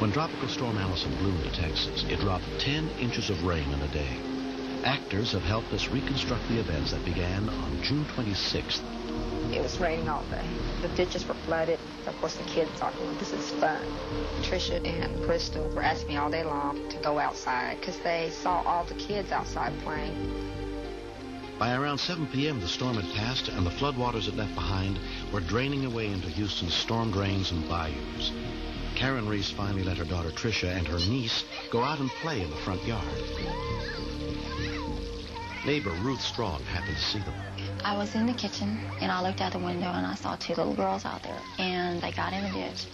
When Tropical Storm Allison blew into Texas, it dropped 10 inches of rain in a day. Actors have helped us reconstruct the events that began on June 26th. It was raining all day. The ditches were flooded. Of course, the kids thought, well, this is fun. Tricia and Crystal were asking me all day long to go outside because they saw all the kids outside playing. By around 7 p.m., the storm had passed, and the floodwaters it left behind were draining away into Houston's storm drains and bayous. Karen Reese finally let her daughter Tricia and her niece go out and play in the front yard. Neighbor Ruth Strong happened to see them. I was in the kitchen, and I looked out the window, and I saw two little girls out there, and they got in the ditch.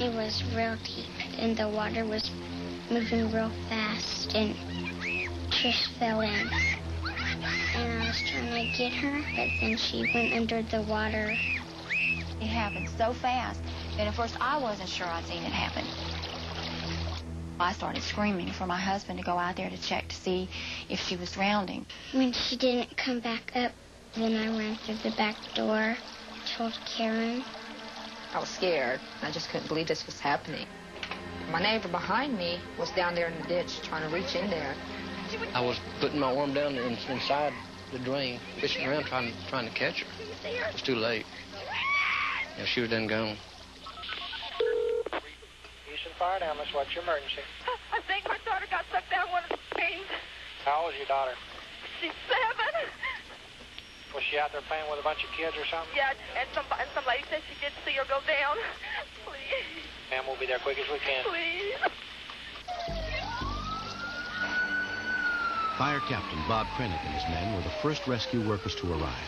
It was real deep, and the water was moving real fast, and Trish fell in. And I was trying to get her, but then she went under the water. It happened so fast that at first I wasn't sure I'd seen it happen. I started screaming for my husband to go out there to check to see if she was drowning. When she didn't come back up, then I ran through the back door, told Karen. I was scared. I just couldn't believe this was happening. My neighbor behind me was down there in the ditch trying to reach in there. I was putting my arm down inside the drain, fishing around trying to catch her. It was too late. Yeah, she was done gone. Houston Fire Ambulance, what's your emergency? I think my daughter got sucked down one of the streams. How old is your daughter? She's 7. Was she out there playing with a bunch of kids or something? Yeah, and some lady said she did see her go down. Please. Ma'am, we'll be there quick as we can. Please. Fire Captain Bob Krennick and his men were the first rescue workers to arrive.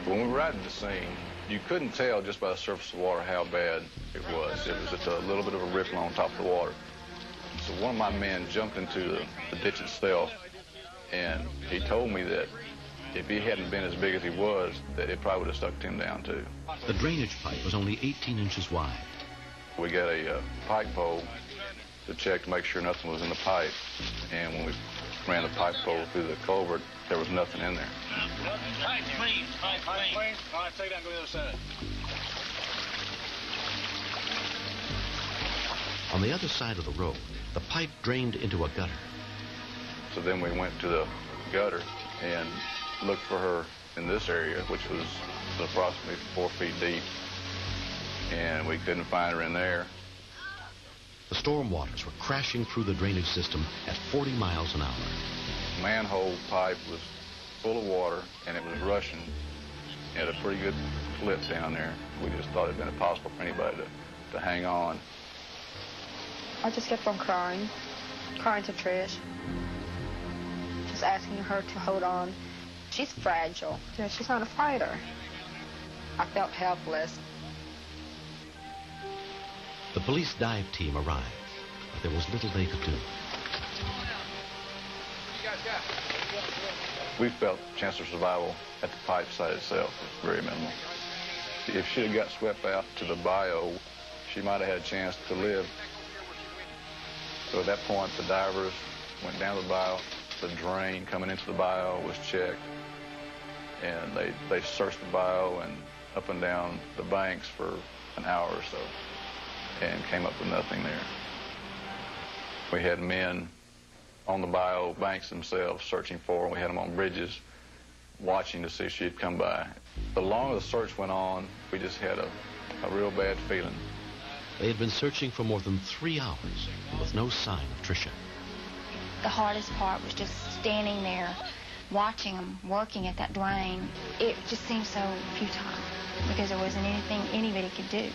When we arrived at the scene, you couldn't tell just by the surface of the water how bad it was. It was just a little bit of a ripple on top of the water. So one of my men jumped into the ditch itself, and he told me that if he hadn't been as big as he was, that it probably would have sucked him down too. The drainage pipe was only 18 inches wide. We got a pipe pole to check to make sure nothing was in the pipe, and when we ran the pipe pole through the culvert, there was nothing in there. Pipe clean. Pipe clean. All right, take it down, go to the other side. On the other side of the road, the pipe drained into a gutter. So then we went to the gutter and looked for her in this area, which was approximately 4 feet deep, and we couldn't find her in there. The storm waters were crashing through the drainage system at 40 miles an hour. The manhole pipe was full of water, and it was rushing at a pretty good clip down there. We just thought it had been impossible for anybody to hang on. I just kept on crying to Trish, just asking her to hold on. She's fragile. You know, she's not a fighter. I felt helpless. The police dive team arrived, but there was little they could do. We felt the chance of survival at the pipe site itself was very minimal. If she had got swept out to the bayou, she might have had a chance to live. So at that point, the divers went down the bayou. The drain coming into the bayou was checked, and they searched the bayou and up and down the banks for an hour or so, and came up with nothing there. We had men on the bayou banks themselves searching for her, and we had them on bridges watching to see if she'd come by. The longer the search went on, we just had a real bad feeling. They had been searching for more than 3 hours with no sign of Tricia. The hardest part was just standing there, watching them working at that drain. It just seemed so futile because there wasn't anything anybody could do.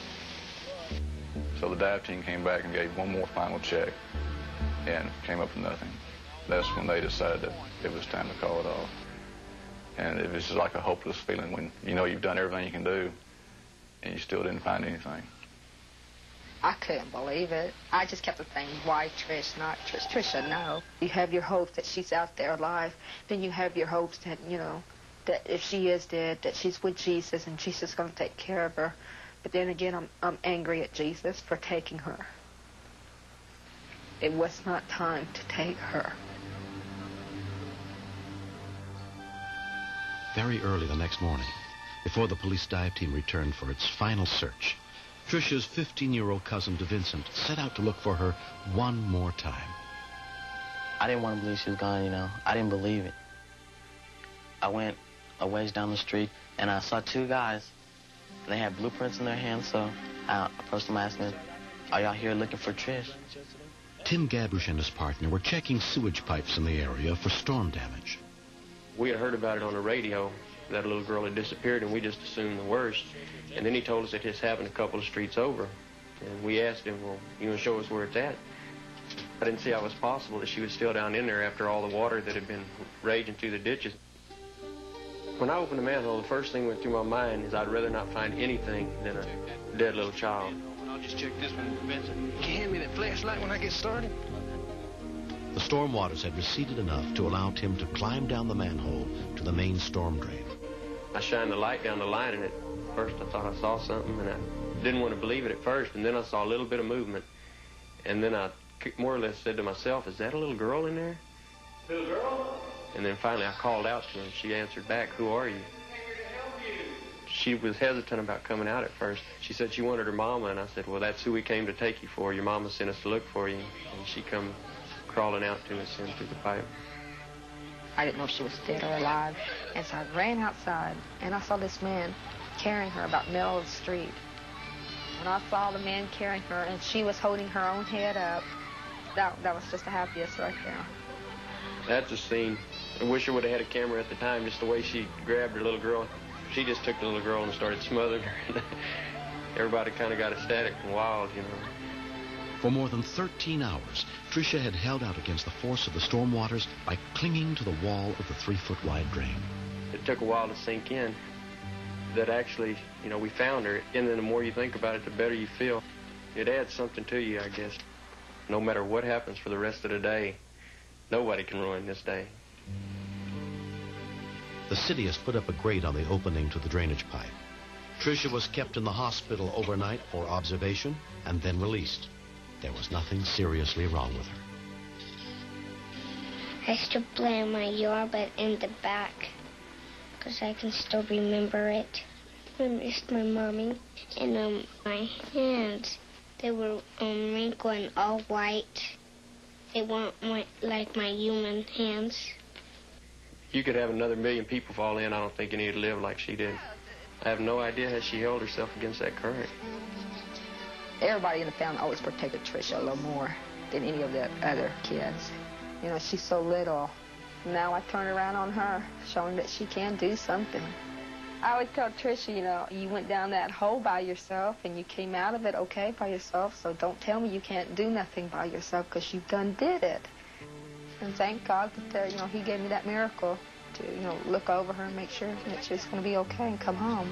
So the dive team came back and gave one more final check and came up with nothing. That's when they decided that it was time to call it off. And it was just like a hopeless feeling when you know you've done everything you can do and you still didn't find anything. I couldn't believe it. I just kept thinking, why Trish, not Trish? Trisha, no. You have your hope that she's out there alive. Then you have your hopes that, you know, that if she is dead, that she's with Jesus and Jesus is going to take care of her. But then again, I'm angry at Jesus for taking her. It was not time to take her. Very early the next morning, Before the police dive team returned for its final search, Trisha's 15-year-old cousin, DeVincent, set out to look for her one more time. I didn't want to believe she was gone, you know. I didn't believe it. I went a ways down the street, and I saw two guys. They had blueprints in their hands, so I approached them asking, "Are y'all here looking for Trish?" Tim Gabush and his partner were checking sewage pipes in the area for storm damage. We had heard about it on the radio, that a little girl had disappeared, and we just assumed the worst. And then he told us it has happened a couple of streets over. And we asked him, well, you want to show us where it's at? I didn't see how it was possible that she was still down in there after all the water that had been raging through the ditches. When I opened the manhole, the first thing that went through my mind is I'd rather not find anything than a dead little child. I'll just check this one, Vincent. Can you hand me that flashlight when I get started? The storm waters had receded enough to allow Tim to climb down the manhole to the main storm drain. I shined the light down the line, and at first I thought I saw something, and I didn't want to believe it at first, and then I saw a little bit of movement. And then I more or less said to myself, is that a little girl in there? Little girl? And then finally I called out to her, and she answered back, who are you? She was hesitant about coming out at first. She said she wanted her mama, and I said, well, that's who we came to take you for. Your mama sent us to look for you. And she come crawling out to us in through the pipe. I didn't know if she was dead or alive. And so I ran outside, and I saw this man carrying her about the middle of the street. When I saw the man carrying her, and she was holding her own head up, that was just the happiest right there. That's a scene. I wish I would have had a camera at the time, just the way she grabbed her little girl. She just took the little girl and started smothering her. Everybody kind of got ecstatic and wild, you know. For more than 13 hours, Tricia had held out against the force of the storm waters by clinging to the wall of the 3-foot-wide drain. It took a while to sink in that actually, you know, we found her. And then the more you think about it, the better you feel. It adds something to you, I guess. No matter what happens for the rest of the day, nobody can ruin this day. The city has put up a grate on the opening to the drainage pipe. Tricia was kept in the hospital overnight for observation and then released. There was nothing seriously wrong with her. I still play on my yard, but in the back, because I can still remember it. I missed my mommy, and my hands, they were wrinkled and all white. They weren't like my human hands. You could have another million people fall in. I don't think any would live like she did. I have no idea how she held herself against that current. Everybody in the family always protected Tricia a little more than any of the other kids. You know, she's so little. Now I turn around on her, showing that she can do something. I always tell Tricia, you know, you went down that hole by yourself and you came out of it okay by yourself, so don't tell me you can't do nothing by yourself, because you done did it. And thank God that, you know, he gave me that miracle to, you know, look over her and make sure that she's going to be okay and come home.